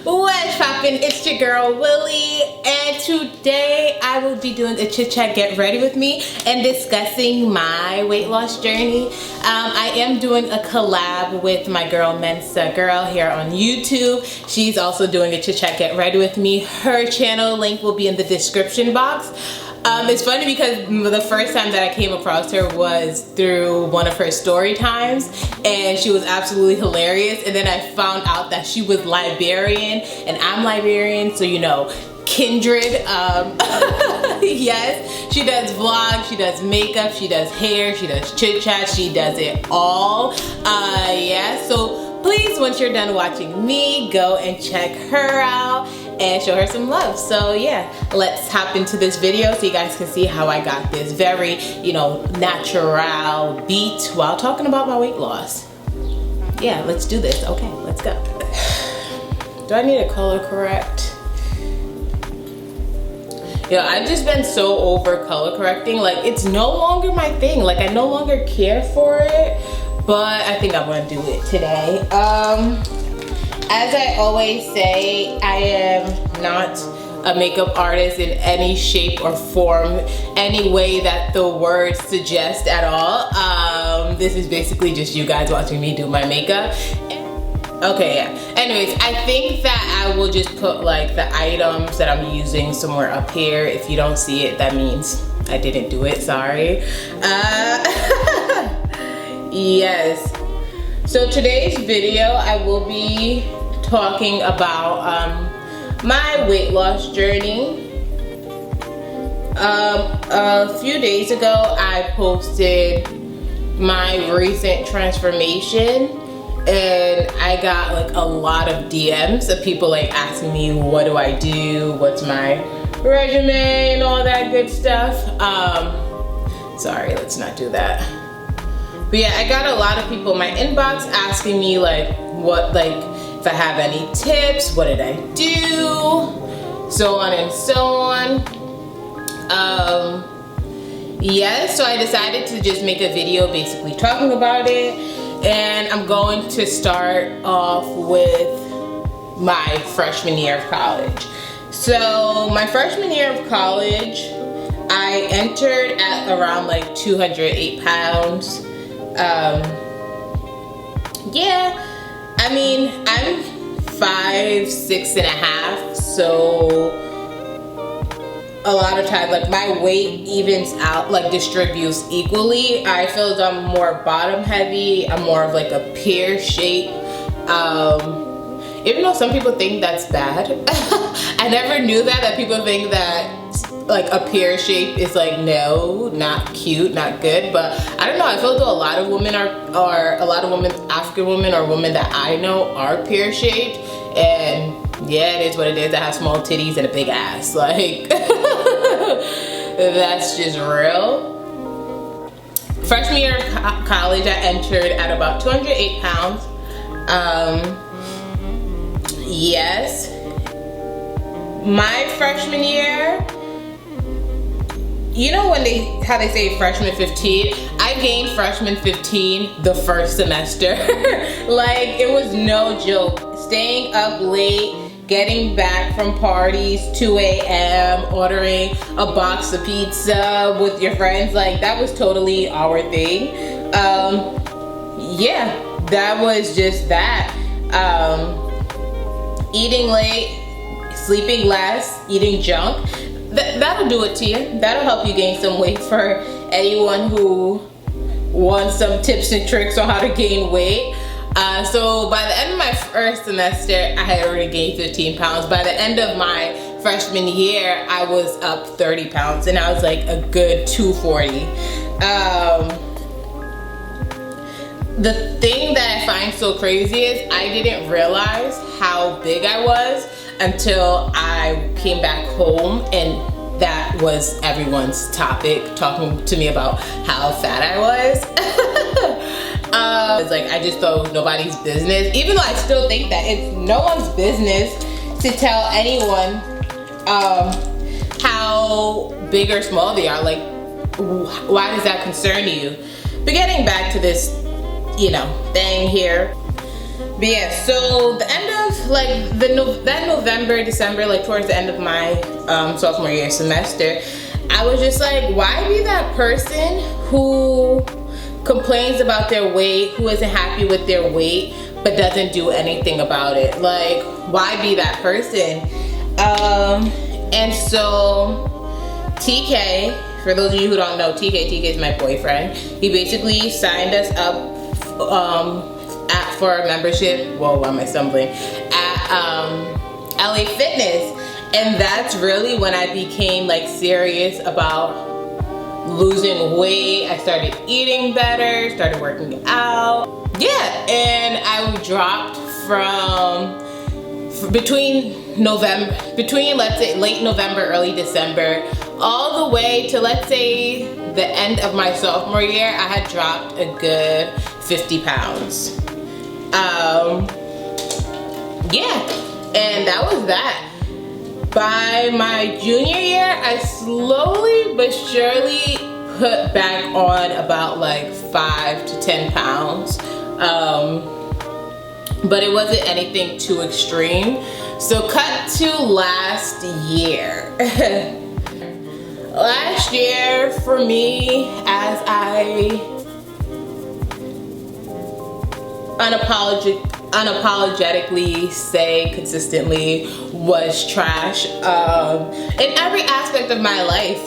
What's poppin'? It's your girl Willie, and today I will be doing a chit chat get ready with me and discussing my weight loss journey. I am doing a collab with my girl Mensa Girl here on YouTube. She's also doing a chit chat get ready with me. Her channel link will be in the description box. It's funny because the first time that I came across her was through one of her story times, and she was absolutely hilarious. And then I found out that she was Liberian and I'm Liberian, so you know, kindred. Yes, she does vlogs, she does makeup, she does hair, she does chit chat, she does it all. Yeah, so please, once you're done watching me, go and check her out and show her some love. So yeah, let's hop into this video so you guys can see how I got this very, you know, natural beat while talking about my weight loss. Yeah, let's do this. Okay, let's go. Do I need a color correct? Yeah, I've just been so over color correcting. Like, it's no longer my thing. Like, I no longer care for it, but I think I'm gonna do it today. As I always say, I am not a makeup artist in any shape or form, any way that the words suggest at all. This is basically just you guys watching me do my makeup. Okay, yeah. Anyways, I think that I will just put like the items that I'm using somewhere up here. If you don't see it, that means I didn't do it, sorry. Yes. So today's video, I will be talking about my weight loss journey. A few days ago, I posted my recent transformation, and I got like a lot of DMs of people like asking me, what do I do? What's my regimen? All that good stuff. Sorry, let's not do that. But yeah, I got a lot of people in my inbox asking me like, what, like, if I have any tips, what did I do? So on and so on. Yeah, so I decided to just make a video basically talking about it. And I'm going to start off with my freshman year of college. So my freshman year of college, I entered at around like 208 pounds. Yeah, I mean, I'm 5'6½", so a lot of times like my weight evens out, like distributes equally. I feel as I'm more bottom heavy. I'm more of like a pear shape. Even though some people think that's bad, I never knew that people think that like a pear shape is like, no, not cute, not good. But I don't know, I feel though a lot of women are a lot of women, African women or women that I know are pear shaped. And yeah, it is what it is. I have small titties and a big ass. Like, that's just real. Freshman year of college, I entered at about 208 pounds. Yes. My freshman year, you know when how they say freshman 15? I gained freshman 15 the first semester. Like, it was no joke. Staying up late, getting back from parties, 2 a.m., ordering a box of pizza with your friends, like that was totally our thing. Yeah, that was just that. Eating late, sleeping less, eating junk. That'll do it to you. That'll help you gain some weight for anyone who wants some tips and tricks on how to gain weight. So by the end of my first semester, I had already gained 15 pounds. By the end of my freshman year, I was up 30 pounds and I was like a good 240. The thing that I find so crazy is I didn't realize how big I was until I came back home, and that was everyone's topic, talking to me about how fat I was. It's like, I just thought it was nobody's business, even though I still think that it's no one's business to tell anyone how big or small they are. Like, why does that concern you? But getting back to this, you know, thing here, But yeah, so the end of like that November, December, like towards the end of my sophomore year semester, I was just like, why be that person who complains about their weight, who isn't happy with their weight, but doesn't do anything about it? Like, why be that person? And so TK, for those of you who don't know, TK is my boyfriend. He basically signed us up for a membership, whoa, why am I stumbling, at LA Fitness. And that's really when I became like serious about losing weight. I started eating better, started working out. Yeah, and I dropped from between let's say late November, early December, all the way to let's say the end of my sophomore year, I had dropped a good 50 pounds. Yeah, and that was that. By my junior year, I slowly but surely put back on about like 5 to 10 pounds. But it wasn't anything too extreme. So cut to last year. Last year for me, as I unapologetically say consistently, was trash in every aspect of my life.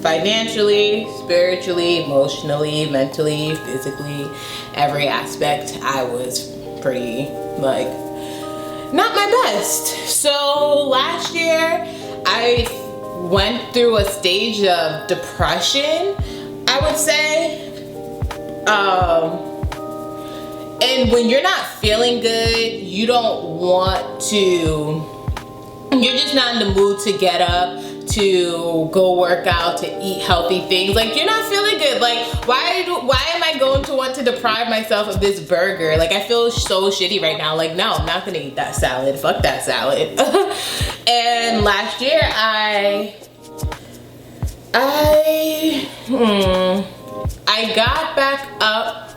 Financially, spiritually, emotionally, mentally, physically, every aspect I was pretty like not my best. So last year I went through a stage of depression, I would say. And when you're not feeling good, you don't want to, you're just not in the mood to get up, to go work out, to eat healthy things. Like, you're not feeling good. Like, why am I going to want to deprive myself of this burger? Like, I feel so shitty right now. Like, no, I'm not gonna eat that salad. Fuck that salad. And last year I got back up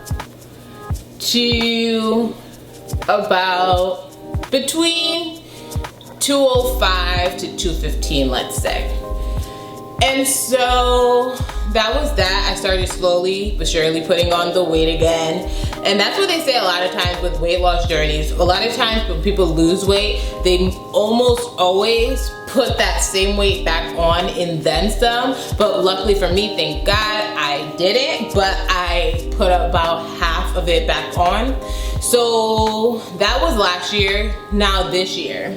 to about between 205 to 215, let's say. And so that was that. I started slowly but surely putting on the weight again. And that's what they say a lot of times with weight loss journeys. A lot of times when people lose weight, they almost always put that same weight back on and then some. But luckily for me, thank God, I didn't. But I put about half of it back on. So that was last year. Now this year,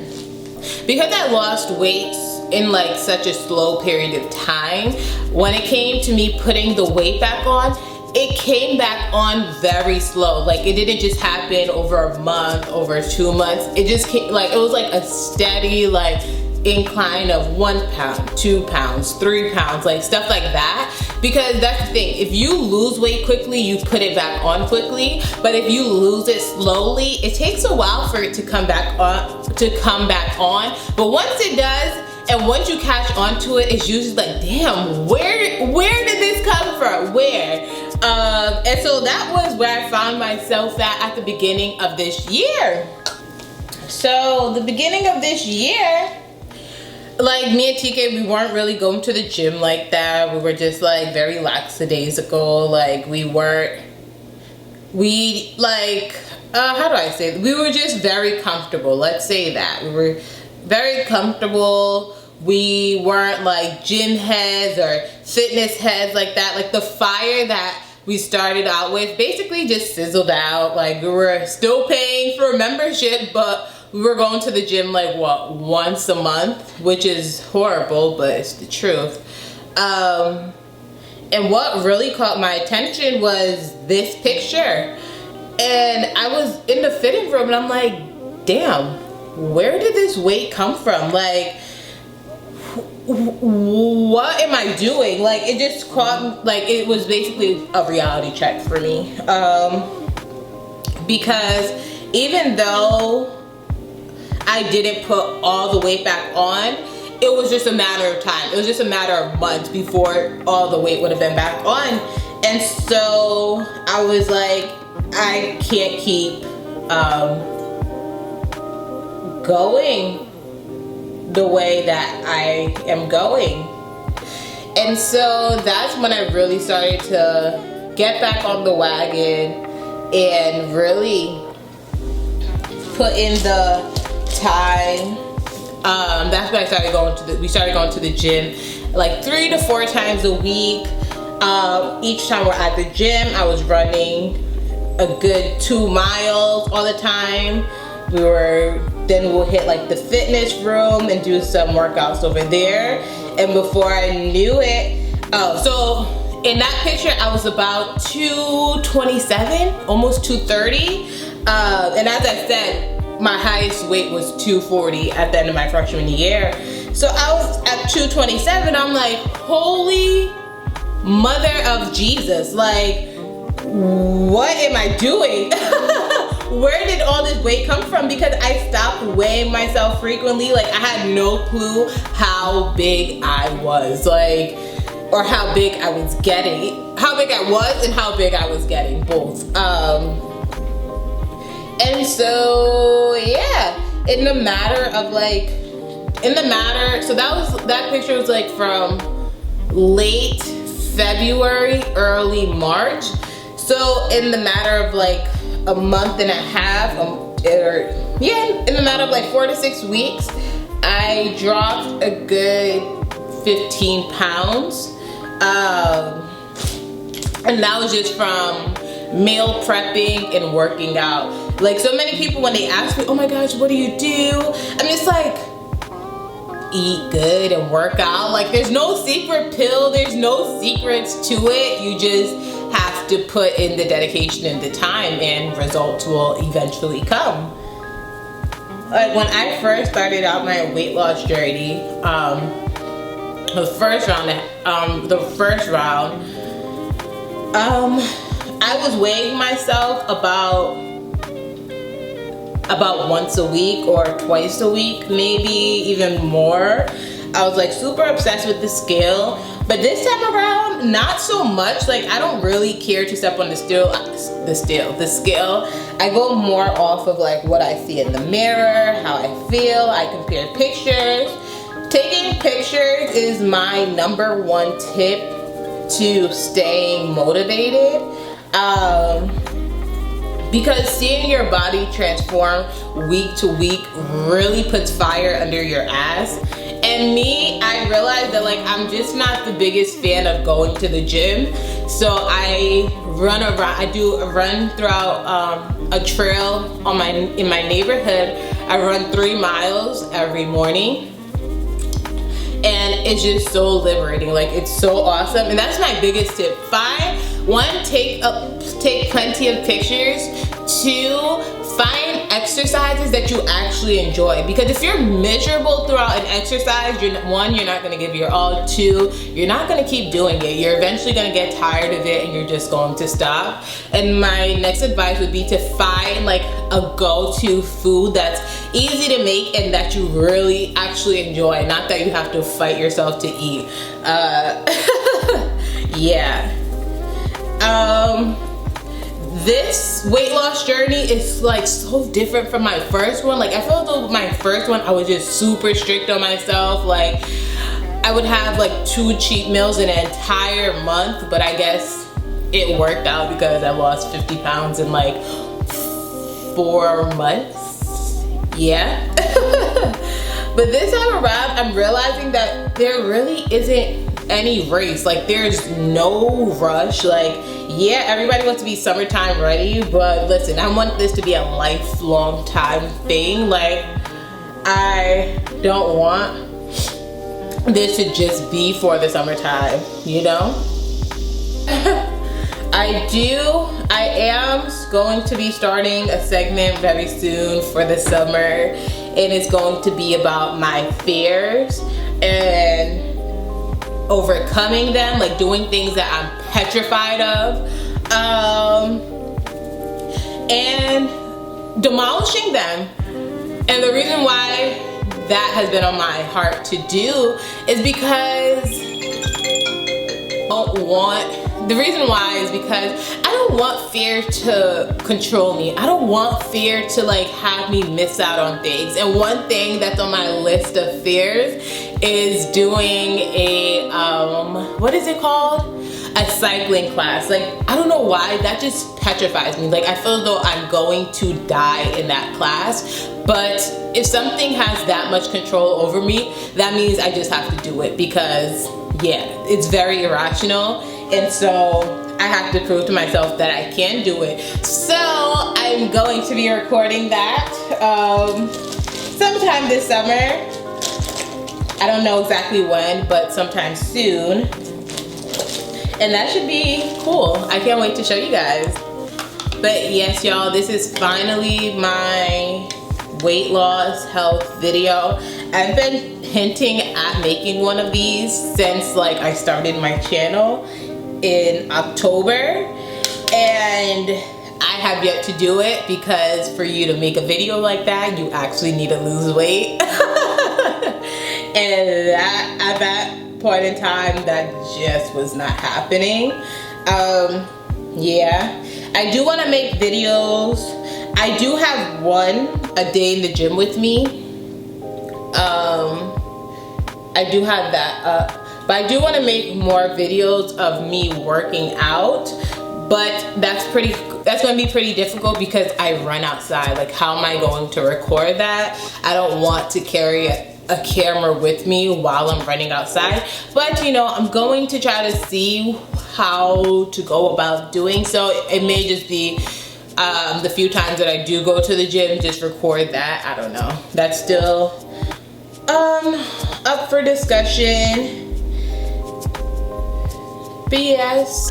because I lost weight in like such a slow period of time, when it came to me putting the weight back on, it came back on very slow. Like, it didn't just happen over a month, over 2 months. It just came, like, it was like a steady like incline of 1 pound, 2 pounds, 3 pounds, like stuff like that. Because that's the thing, if you lose weight quickly, you put it back on quickly. But if you lose it slowly, it takes a while for it to come back on. But once it does, and once you catch on to it, it's usually like, damn, where did this come from? Where? And so that was where I found myself at the beginning of this year. So the beginning of this year, like, me and TK, we weren't really going to the gym like that. We were just like very lackadaisical. Like, how do I say it? We were just very comfortable. Let's say that. We were very comfortable. We weren't like gym heads or fitness heads like that. Like, the fire that we started out with basically just sizzled out. Like, we were still paying for a membership, but we were going to the gym like, what, once a month, which is horrible, but it's the truth. And what really caught my attention was this picture. And I was in the fitting room and I'm like, damn, where did this weight come from? Like, what am I doing? Like, it just caught, like, it was basically a reality check for me. Because even though I didn't put all the weight back on, it was just a matter of time. It was just a matter of months before all the weight would have been back on. And so I was like, I can't keep going the way that I am going. And so that's when I really started to get back on the wagon and really put in the time. That's when I started we started going to the gym like 3 to 4 times a week. Each time we're at the gym, I was running a good 2 miles all the time. Then we'll hit like the fitness room and do some workouts over there. And before I knew it, so in that picture, I was about 227, almost 230. And as I said, my highest weight was 240 at the end of my freshman year. So I was at 227. I'm like, holy mother of Jesus. Like, what am I doing? Where did all this weight come from? Because I stopped weighing myself frequently. Like, I had no clue how big I was. Like, or how big I was getting. How big I was and how big I was getting, both. And so, yeah, so that picture was like from late February, early March. So in the matter of like a month and a half, in the matter of like 4 to 6 weeks, I dropped a good 15 pounds. And that was just from meal prepping and working out. Like, so many people, when they ask me, oh my gosh, what do you do? I'm just like, eat good and work out. Like, there's no secret pill, there's no secrets to it. You just have to put in the dedication and the time, and results will eventually come. Like, when I first started out my weight loss journey, the first round, I was weighing myself about once a week or twice a week, maybe even more. I was like super obsessed with the scale, but this time around, not so much. Like, I don't really care to step on the scale. I go more off of like what I see in the mirror, how I feel. I compare pictures. Taking pictures is my #1 tip to staying motivated. Because seeing your body transform week to week really puts fire under your ass. And me, I realized that like I'm just not the biggest fan of going to the gym. So I run around, I do a run throughout a trail in my neighborhood. I run 3 miles every morning. And it's just so liberating. Like, it's so awesome. And that's my biggest tip. Take plenty of pictures. 2, find exercises that you actually enjoy. Because if you're miserable throughout an exercise, 1, you're not gonna give your all. 2, you're not gonna keep doing it. You're eventually gonna get tired of it and you're just going to stop. And my next advice would be to find like a go-to food that's easy to make and that you really actually enjoy. Not that you have to fight yourself to eat. Yeah. This weight loss journey is like so different from my first one. Like, I feel like my first one, I was just super strict on myself. Like, I would have like 2 cheat meals in an entire month, but I guess it worked out because I lost 50 pounds in like 4 months. Yeah. But this time around, I'm realizing that there really isn't any race. Like, there's no rush. Like, yeah, everybody wants to be summertime ready, but listen, I want this to be a lifelong time thing. Like, I don't want this to just be for the summertime, you know? I am going to be starting a segment very soon for the summer, and it's going to be about my fears and overcoming them, like doing things that I'm petrified of, and demolishing them. And the reason why that has been on my heart to do is because I don't want the reason why is because I don't want fear to control me. I don't want fear to like have me miss out on things. And one thing that's on my list of fears is doing a, what is it called? A cycling class. Like, I don't know why, that just petrifies me. Like, I feel as though I'm going to die in that class. But if something has that much control over me, that means I just have to do it because, yeah, it's very irrational. And so I have to prove to myself that I can do it. So I'm going to be recording that sometime this summer. I don't know exactly when, but sometime soon. And that should be cool. I can't wait to show you guys. But yes, y'all, this is finally my weight loss health video. I've been hinting at making one of these since like I started my channel in October, and I have yet to do it because for you to make a video like that, you actually need to lose weight. And that, at that point in time, that just was not happening. Yeah, I do want to make videos. I do have one a day in the gym with me. I do have that up, but I do want to make more videos of me working out, but that's going to be pretty difficult because I run outside. Like, how am I going to record that? I don't want to carry a camera with me while I'm running outside, but you know, I'm going to try to see how to go about doing so. It may just be the few times that I do go to the gym, just record that. I don't know. That's still up for discussion. But yes.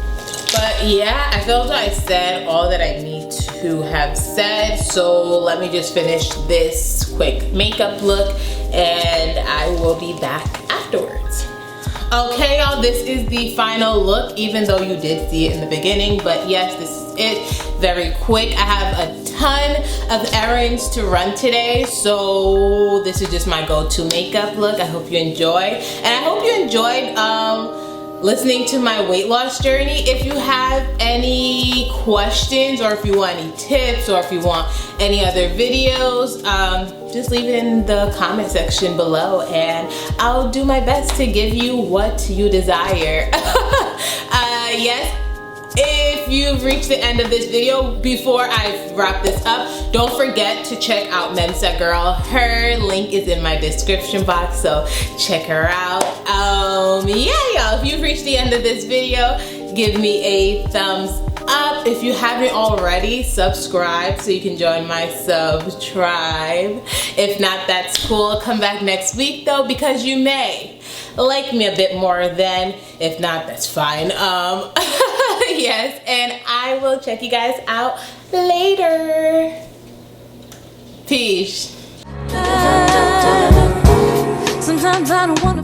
But yeah, I feel like I said all that I need to have said. So let me just finish this quick makeup look and I will be back afterwards. Okay, y'all, this is the final look, even though you did see it in the beginning. But yes, this is it. Very quick. I have a ton of errands to run today, so this is just my go-to makeup look. I hope you enjoy, and I hope you enjoyed listening to my weight loss journey. If you have any questions, or if you want any tips, or if you want any other videos, just leave it in the comment section below and I'll do my best to give you what you desire. Yes, if you've reached the end of this video, before I wrap this up, don't forget to check out Mensa Girl. Her link is in my description box, so check her out. Yeah, y'all, if you've reached the end of this video, give me a thumbs up. If you haven't already, subscribe so you can join my sub tribe. If not, that's cool. Come back next week though, because you may like me a bit more then. If not, that's fine. Yes, and I will check you guys out later. Peace. Sometimes I don't want